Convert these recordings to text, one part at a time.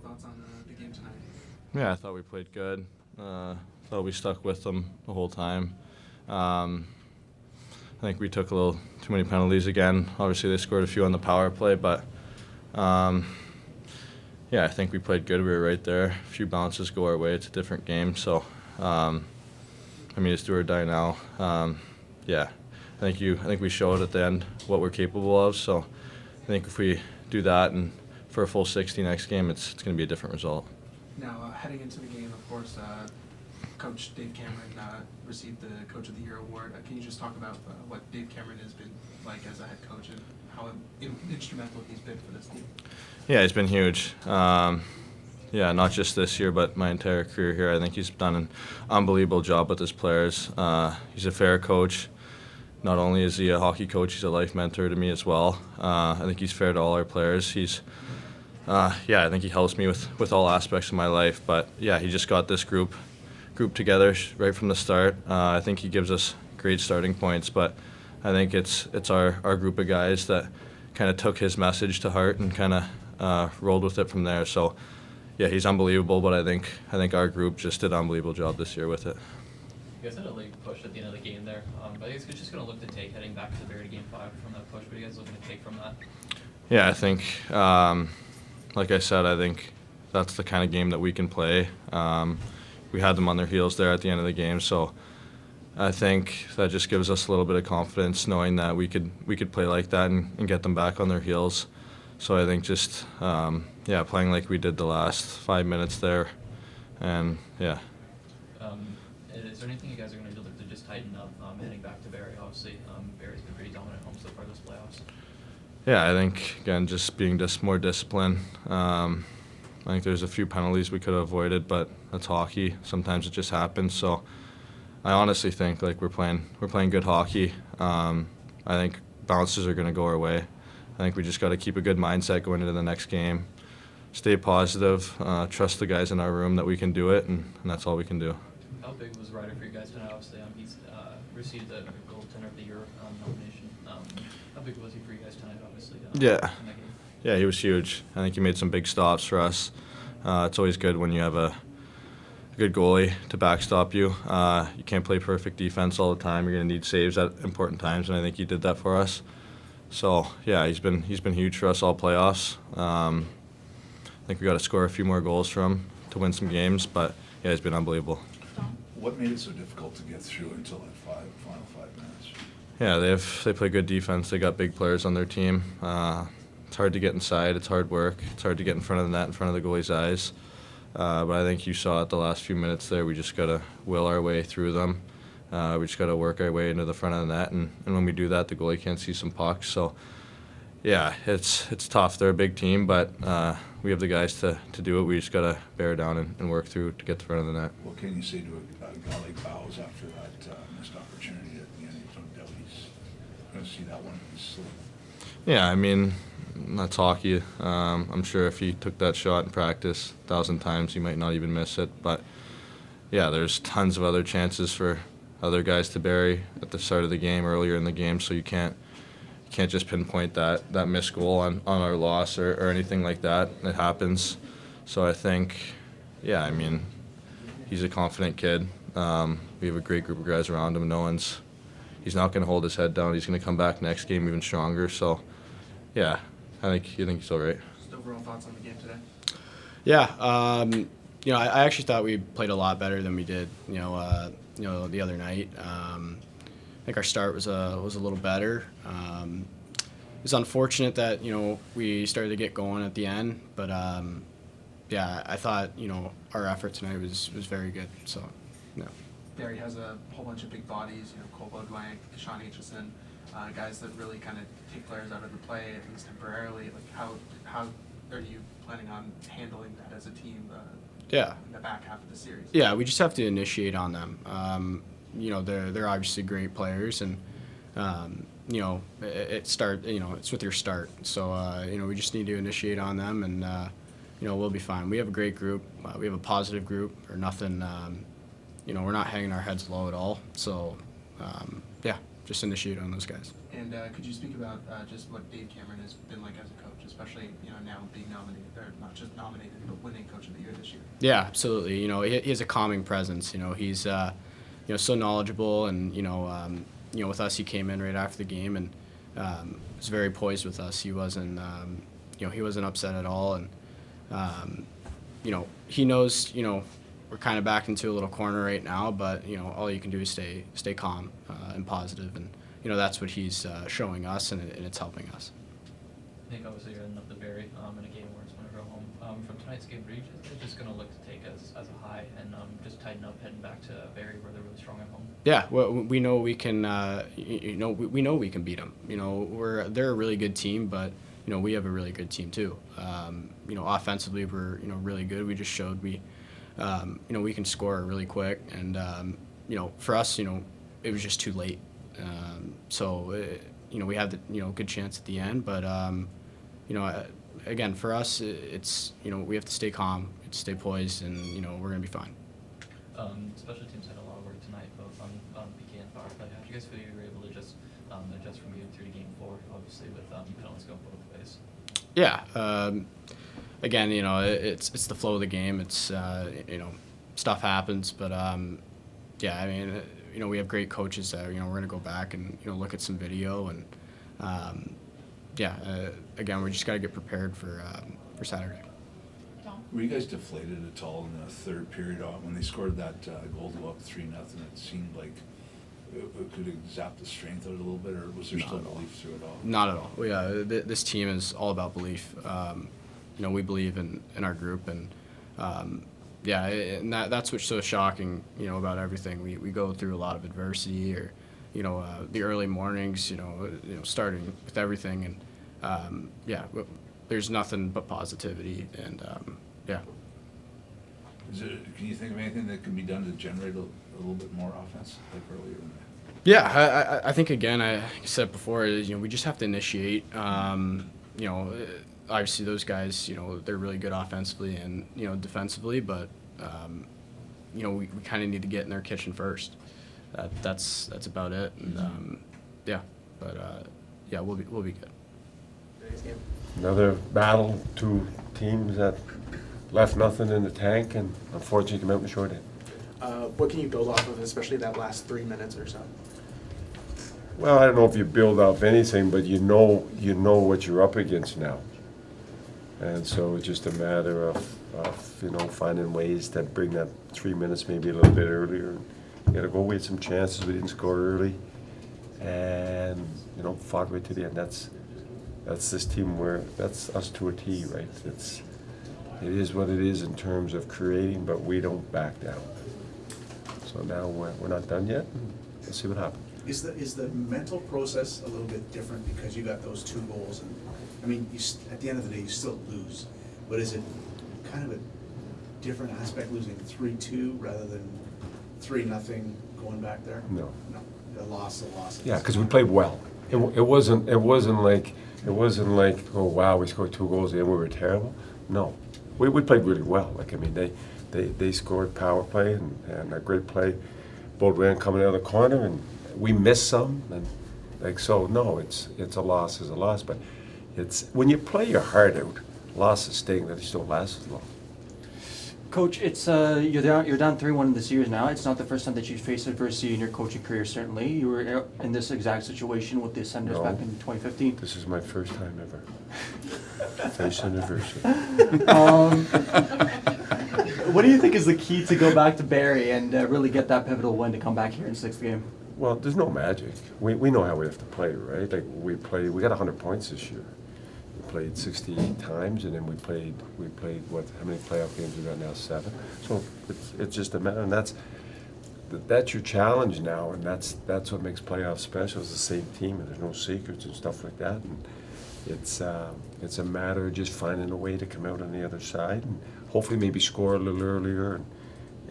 thoughts on the game tonight? Yeah, I thought we played good. Thought we stuck with them the whole time. I think we took a little too many penalties again. Obviously, they scored a few on the power play, but yeah, I think we played good. We were right there. A few bounces go our way. It's a different game, so I mean, it's do or die now. Yeah, I think we showed at the end what we're capable of. So I think if we do that and for a full 60 next game, it's going to be a different result. Now, heading into the game, of course, Coach Dave Cameron received the Coach of the Year award. Can you just talk about what Dave Cameron has been like as a head coach and how instrumental he's been for this team? Yeah, he's been huge. Yeah, not just this year, but my entire career here. I think he's done an unbelievable job with his players. He's a fair coach. Not only is he a hockey coach, he's a life mentor to me as well. I think he's fair to all our players. Yeah, I think he helps me with all aspects of my life. But yeah, he just got this group together right from the start. I think he gives us great starting points, but I think it's our group of guys that kind of took his message to heart and kind of rolled with it from there. So yeah, he's unbelievable, but I think our group just did an unbelievable job this year with it. You guys had a late push at the end of the game there. But I guess it's just going to look to take heading back to the Barrie Game 5 from that push. What are you guys looking to take from that? Yeah, I think, like I said, I think that's the kind of game that we can play. We had them on their heels there at the end of the game, so I think that just gives us a little bit of confidence knowing that we could play like that and get them back on their heels. So I think just yeah, playing like we did the last 5 minutes there, and yeah. Is there anything you guys are going to do to just tighten up heading back to Barrie? Obviously, Barrie's been pretty dominant home so far this playoffs. Yeah, I think, again, just being more disciplined. I think there's a few penalties we could have avoided, but that's hockey. Sometimes it just happens. So I honestly think like we're playing good hockey. I think bounces are going to go our way. I think we just got to keep a good mindset going into the next game. Stay positive. Trust the guys in our room that we can do it, and that's all we can do. How big was Ryder for you guys tonight? Obviously, he's received the goaltender of the year nomination. How big was he for you guys tonight? Obviously. Yeah, he was huge. I think he made some big stops for us. It's always good when you have a good goalie to backstop you. You can't play perfect defense all the time. You're going to need saves at important times, and I think he did that for us. So yeah, he's been huge for us all playoffs. I think we got to score a few more goals for him to win some games, but yeah, he's been unbelievable. What made it so difficult to get through until that final 5 minutes? Yeah, they play good defense. They got big players on their team. It's hard to get inside. It's hard work. It's hard to get in front of the net, in front of the goalie's eyes. But I think you saw it the last few minutes there. We just got to will our way through them. We just got to work our way into the front of the net, and when we do that, the goalie can't see some pucks. So, yeah, it's tough. They're a big team, but we have the guys to do it. We just got to bear down and work through to get to the front of the net. What can you say to a guy like Bowes after that missed opportunity at the end? There's no doubt he's going to see that one in his sleep. Yeah, I mean, that's hockey. I'm sure if he took that shot in practice 1,000 times, he might not even miss it. But, yeah, there's tons of other chances for other guys to bury at the start of the game, earlier in the game, so you can't just pinpoint that missed goal on our loss or anything like that. It happens. So I think, yeah, I mean, he's a confident kid. We have a great group of guys around him. He's not going to hold his head down. He's going to come back next game even stronger. So, yeah, I think he's all right. Just overall thoughts on the game today? Yeah, I actually thought we played a lot better than we did, the other night. I think our start was a little better. It's unfortunate that we started to get going at the end, but yeah, I thought our effort tonight was very good. So, yeah. Barrie has a whole bunch of big bodies, Cole Beaudoin, Sean Aitchison, guys that really kind of take players out of the play, at least temporarily. Like, how are you planning on handling that as a team in the back half of the series? Yeah, we just have to initiate on them. They're obviously great players, and it's with your start. So we just need to initiate on them, and we'll be fine. We have a great group. We have a positive group, or nothing. We're not hanging our heads low at all. So yeah, just initiate on those guys. And could you speak about just what Dave Cameron has been like as a coach, especially now being nominated, or not just nominated, but winning Coach of the Year this year? Yeah, absolutely. He has a calming presence. He's so knowledgeable, and with us, he came in right after the game and was very poised with us. He wasn't he wasn't upset at all, and he knows we're kind of backed into a little corner right now, but all you can do is stay calm and positive, and that's what he's showing us, and it's helping us. I think obviously you're in the Barrie in a game where it's going to go home. From tonight's game, what are you just going to look to take as a high and just tighten up heading back to Barrie where they're really strong at home? Yeah, well, we know we can. We know we can beat them. They're a really good team, but we have a really good team too. Offensively we're really good. We just showed we can score really quick, and for us, it was just too late. We had the good chance at the end, but again, for us, it's we have to stay calm, stay poised, and we're gonna be fine. Special teams had a lot of work tonight, both on PK and power play. How did you guys feel you were able to just adjust from game 3 to game 4, obviously with penalties going both ways? Yeah. Again, it's the flow of the game. It's stuff happens, but yeah, I mean, we have great coaches that we're going to go back and look at some video, and again, we just got to get prepared for Saturday. Were you guys deflated at all in the third period when they scored that goal to go up 3-0? It seemed like it could have zapped the strength out a little bit, or was there still belief through it all? Not at all. This team is all about belief. We believe in our group, and and that's what's so shocking, about everything. We go through a lot of adversity, or the early mornings, starting with everything, and there's nothing but positivity, and Can you think of anything that can be done to generate a little bit more offense, like earlier in the? Yeah, I think, again, I said before, we just have to initiate. Obviously those guys, they're really good offensively and defensively, but we kind of need to get in their kitchen first. That's about it. And we'll be good. Another battle, 2 teams that left nothing in the tank, and unfortunately came out in the short end. What can you build off of, especially that last 3 minutes or so? Well, I don't know if you build off anything, but you know what you're up against now. And so it's just a matter of finding ways to bring that 3 minutes maybe a little bit earlier. You got to go. We had some chances. We didn't score early, and fought right to the end. That's this team that's us to a T, right? It is what it is in terms of creating, but we don't back down. So now we're not done yet. We'll see what happens. Is the mental process a little bit different because you got those 2 goals, and I mean, at the end of the day, you still lose, but is it kind of a different aspect losing 3-2 rather than 3-0 going back there? No. A loss. Yeah, because we played well. It wasn't like oh wow, we scored 2 goals and we were terrible. No, we played really well. They scored power play and a great play. Baudouin coming out of the corner, and we missed some, and no, it's a loss is a loss, but it's when you play your heart out, losses sting, that just don't last as long. Coach, it's you're down 3-1 in the series now. It's not the first time that you've faced adversity in your coaching career. Certainly, you were in this exact situation with the Senators back in 2015. This is my first time ever facing adversity. What do you think is the key to go back to Barrie and really get that pivotal win to come back here in 6th game? Well, there's no magic. We know how we have to play, right? We got 100 points this year. We played 68 times, and then we played what? How many playoff games we got now? 7. So it's just a matter, and that's your challenge now, and that's what makes playoffs special. It's the same team, and there's no secrets and stuff like that. And it's a matter of just finding a way to come out on the other side, and hopefully maybe score a little earlier,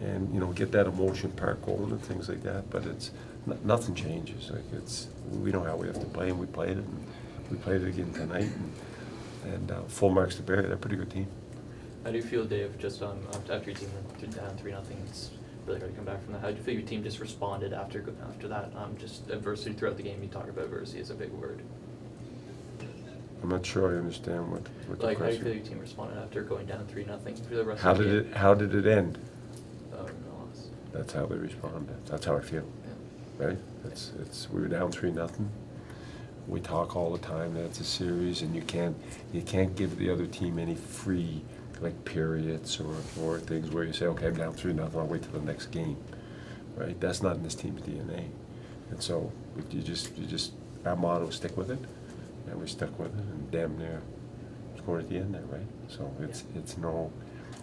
and get that emotion part going and things like that. But nothing changes. We know how we have to play, and we played it, and we played it again tonight. And full marks to Barrie. They're a pretty good team. How do you feel, Dave, just after your team went down 3-0, it's really hard to come back from that. How do you feel your team just responded after that? Just adversity throughout the game. You talk about adversity is a big word. I'm not sure I understand what the Like, how do you question. feel your team responded after going down 3-0 for the rest How of the did game? how did it end? No loss. That's how they responded. That's how I feel. Yeah. Right? We were down 3-0. We talk all the time that it's a series, and you can't give the other team any free like periods or things where you say, okay, I'm down 3-0, I'll wait till the next game. Right? That's not in this team's DNA. And so you just our motto, stick with it, and we stuck with it, and damn near scored at the end there, right? So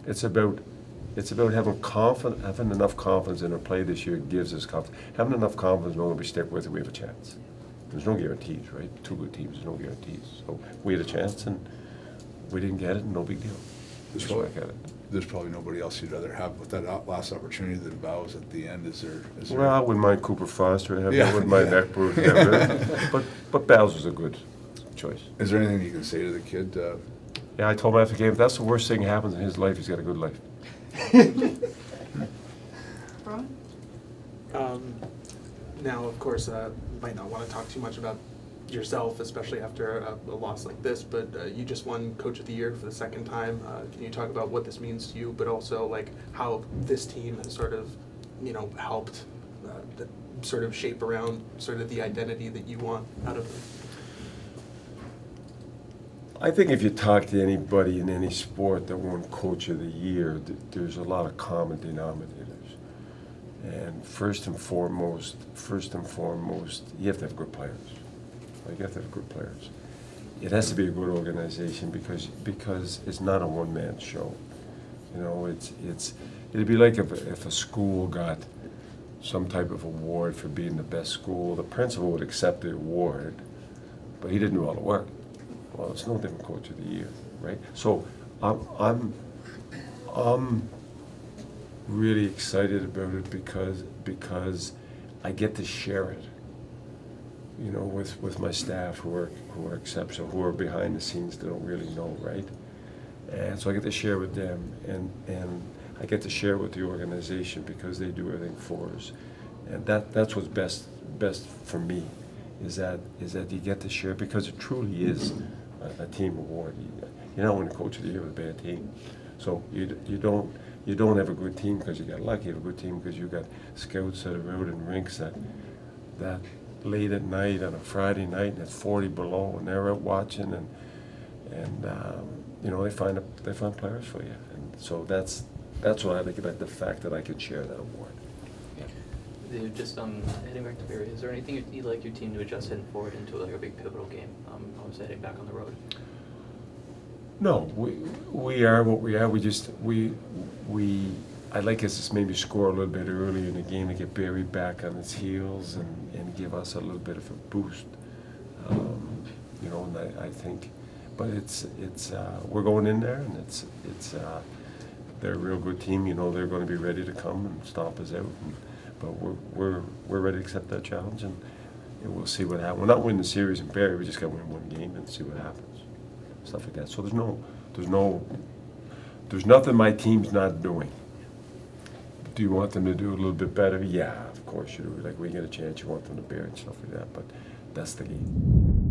it's about having enough confidence in our play this year. Gives us confidence. Having enough confidence knowing we stick with it, we have a chance. There's no guarantees, right? Two good teams, there's no guarantees. So we had a chance, and we didn't get it, and no big deal. There's Just probably, back at it. there's probably nobody else you'd rather have with that last opportunity than Bows at the end. Is there? Well, I wouldn't mind Cooper Foster. I Yeah. wouldn't mind Eckberg. But Bowles was a good choice. Is there anything you can say to the kid? Yeah, I told him after the game, if that's the worst thing that happens in his life, he's got a good life. Now, of course, might not want to talk too much about yourself, especially after a loss like this, but you just won Coach of the Year for the second time. Can you talk about what this means to you, but also like how this team has sort of, helped sort of shape around sort of the identity that you want out of them? I think if you talk to anybody in any sport that won Coach of the Year, there's a lot of common denominators. And first and foremost, you have to have good players. Like, you have to have good players. It has to be a good organization because it's not a one-man show. It'd be like if a school got some type of award for being the best school. The principal would accept the award, but he didn't do all the work. Well, it's no different Coach of the Year, right? So I'm really excited about it because I get to share it, with my staff who are exceptional, who are behind the scenes that don't really know, right? And so I get to share with them, and I get to share with the organization because they do everything for us, and that's what's best for me, is that you get to share because it truly is a team award. You're not winning Coach of the Year with a bad team, so you don't have a good team because you got lucky. You have a good team because you got scouts that are out in rinks that late at night on a Friday night and it's 40 below and they're out watching and they find players for you, and so that's what I think about the fact that I could share that award. Yeah. Just heading back to Barrie, is there anything you'd like your team to adjust heading forward into like a big pivotal game? Obviously heading back on the road. No, we are what we are. I'd like us to maybe score a little bit earlier in the game to get Barrie back on its heels and give us a little bit of a boost. And I think, but it's we're going in there, and it's they're a real good team. They're going to be ready to come and stomp us out. But we're ready to accept that challenge, and we'll see what happens. We're not winning the series in Barrie. We just got to win one game and see what happens. Stuff like that. So there's nothing my team's not doing. Do you want them to do a little bit better? Yeah, of course you do. Like, we get a chance, you want them to bear and stuff like that. But that's the game.